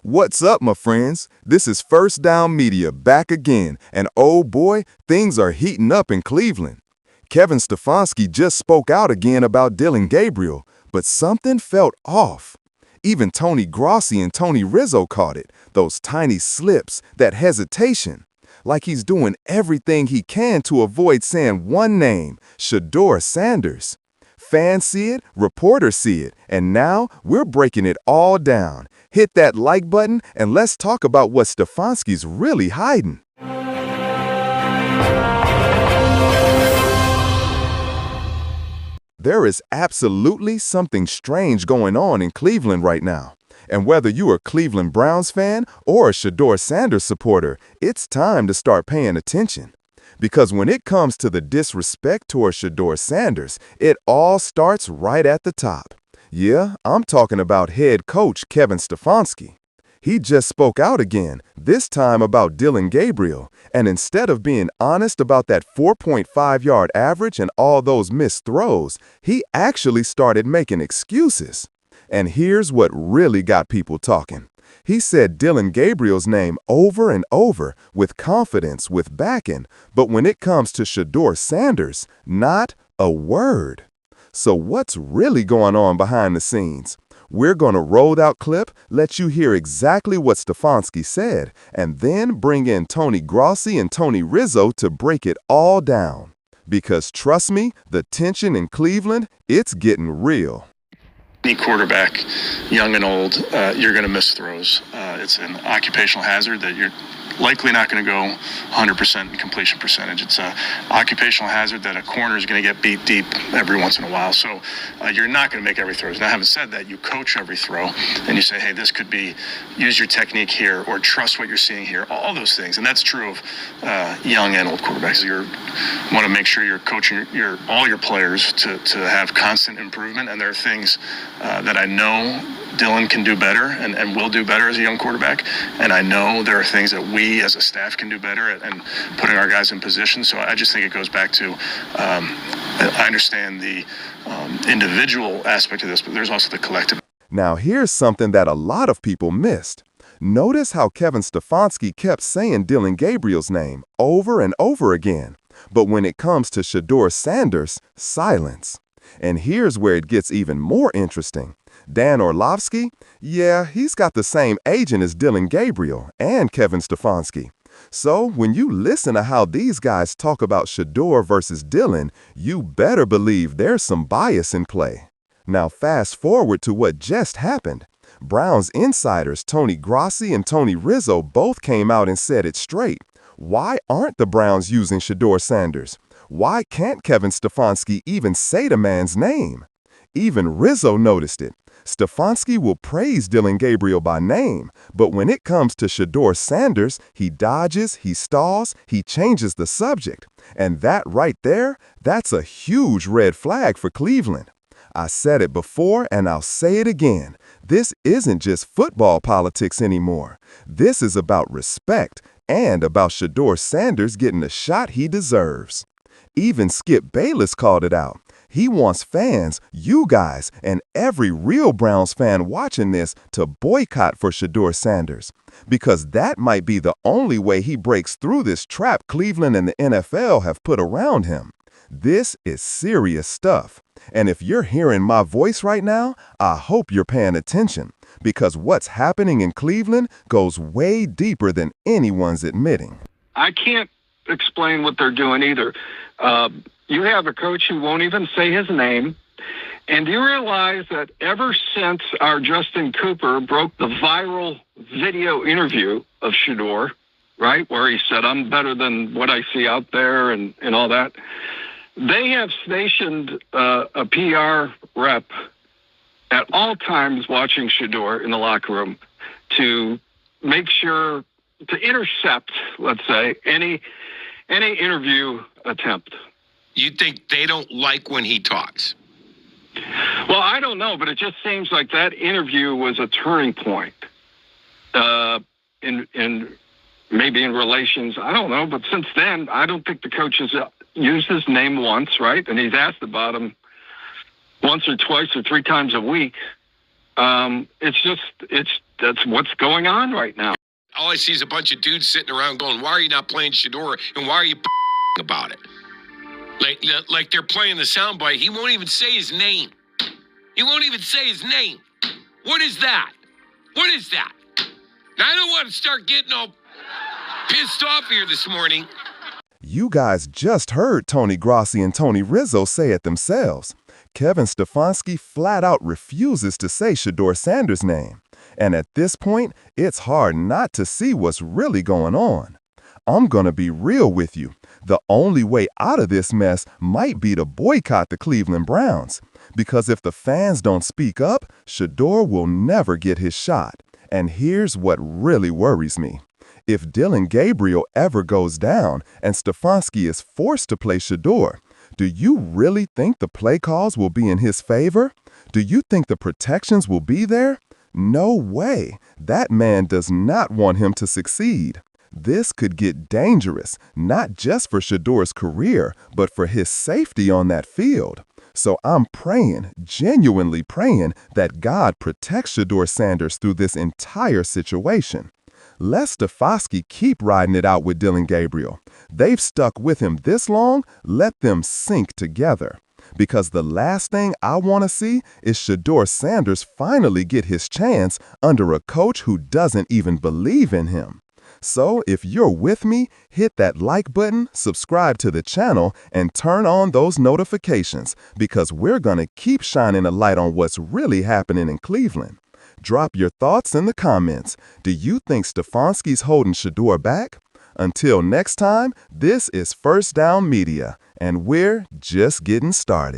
What's up, my friends? This is First Down Media back again, and oh boy, things are heating up in Cleveland. Kevin Stefanski just spoke out again about Dylan Gabriel, but something felt off. Even Tony Grossi and Tony Rizzo caught it, those tiny slips, that hesitation. Like he's doing everything he can to avoid saying one name, Shedeur Sanders. Fans see it, reporters see it, and now we're breaking it all down. Hit that like button and let's talk about what Stefanski's really hiding. There is absolutely something strange going on in Cleveland right now. And whether you're a Cleveland Browns fan or a Shedeur Sanders supporter, it's time to start paying attention. Because when it comes to the disrespect towards Shedeur Sanders, it all starts right at the top. Yeah, I'm talking about head coach Kevin Stefanski. He just spoke out again, this time about Dylan Gabriel, and instead of being honest about that 4.5-yard average and all those missed throws, he actually started making excuses. And here's what really got people talking. He said Dylan Gabriel's name over and over, with confidence, with backing, but when it comes to Shedeur Sanders, not a word. So what's really going on behind the scenes? We're going to roll that clip, let you hear exactly what Stefanski said, and then bring in Tony Grossi and Tony Rizzo to break it all down. Because trust me, the tension in Cleveland, it's getting real. Any quarterback, young and old, you're going to miss throws. It's an occupational hazard that you're likely not going to go 100% in completion percentage. It's an occupational hazard that a corner is going to get beat deep every once in a while. So you're not going to make every throw. Now, having said that, you coach every throw and you say, hey, this could be, use your technique here or trust what you're seeing here, all those things. And that's true of young and old quarterbacks. You want to make sure you're coaching all your players to have constant improvement. And there are things that I know Dylan can do better and will do better as a young quarterback. And I know there are things that we as a staff can do better at and putting our guys in position. So I just think it goes back to, I understand the individual aspect of this, but there's also the collective. Now here's something that a lot of people missed. Notice how Kevin Stefanski kept saying Dylan Gabriel's name over and over again. But when it comes to Shedeur Sanders, silence. And here's where it gets even more interesting. Dan Orlovsky, yeah, he's got the same agent as Dylan Gabriel and Kevin Stefanski. So when you listen to how these guys talk about Shedeur versus Dylan, you better believe there's some bias in play. Now fast forward to what just happened. Browns insiders Tony Grossi and Tony Rizzo both came out and said it straight. Why aren't the Browns using Shedeur Sanders? Why can't Kevin Stefanski even say the man's name? Even Rizzo noticed it. Stefanski will praise Dylan Gabriel by name, but when it comes to Shedeur Sanders, he dodges, he stalls, he changes the subject. And that right there, that's a huge red flag for Cleveland. I said it before and I'll say it again. This isn't just football politics anymore. This is about respect and about Shedeur Sanders getting the shot he deserves. Even Skip Bayless called it out. He wants fans, you guys, and every real Browns fan watching this to boycott for Shedeur Sanders. Because that might be the only way he breaks through this trap Cleveland and the NFL have put around him. This is serious stuff. And if you're hearing my voice right now, I hope you're paying attention. Because what's happening in Cleveland goes way deeper than anyone's admitting. I can't explain what they're doing either. You have a coach who won't even say his name. And do you realize that ever since our Justin Cooper broke the viral video interview of Shedeur, right, where he said, I'm better than what I see out there and all that, they have stationed a PR rep at all times watching Shedeur in the locker room to make sure to intercept, let's say, any interview attempt. You think they don't like when he talks? Well, I don't know, but it just seems like that interview was a turning point in maybe in relations. I don't know, but since then, I don't think the coach has used his name once, right? And he's asked about him once or twice or three times a week. That's what's going on right now. All I see is a bunch of dudes sitting around going, why are you not playing Shedeur? And why are you about it? Like they're playing the soundbite. He won't even say his name. He won't even say his name. What is that? What is that? Now, I don't want to start getting all pissed off here this morning. You guys just heard Tony Grossi and Tony Rizzo say it themselves. Kevin Stefanski flat out refuses to say Shedeur Sanders' name. And at this point, it's hard not to see what's really going on. I'm gonna be real with you. The only way out of this mess might be to boycott the Cleveland Browns. Because if the fans don't speak up, Shedeur will never get his shot. And here's what really worries me. If Dylan Gabriel ever goes down and Stefanski is forced to play Shedeur, do you really think the play calls will be in his favor? Do you think the protections will be there? No way. That man does not want him to succeed. This could get dangerous, not just for Shedeur's career, but for his safety on that field. So I'm praying, genuinely praying, that God protects Shedeur Sanders through this entire situation. Let Stefanski keep riding it out with Dylan Gabriel. They've stuck with him this long, let them sink together. Because the last thing I want to see is Shedeur Sanders finally get his chance under a coach who doesn't even believe in him. So if you're with me, hit that like button, subscribe to the channel, and turn on those notifications because we're going to keep shining a light on what's really happening in Cleveland. Drop your thoughts in the comments. Do you think Stefanski's holding Shedeur back? Until next time, this is First Down Media, and we're just getting started.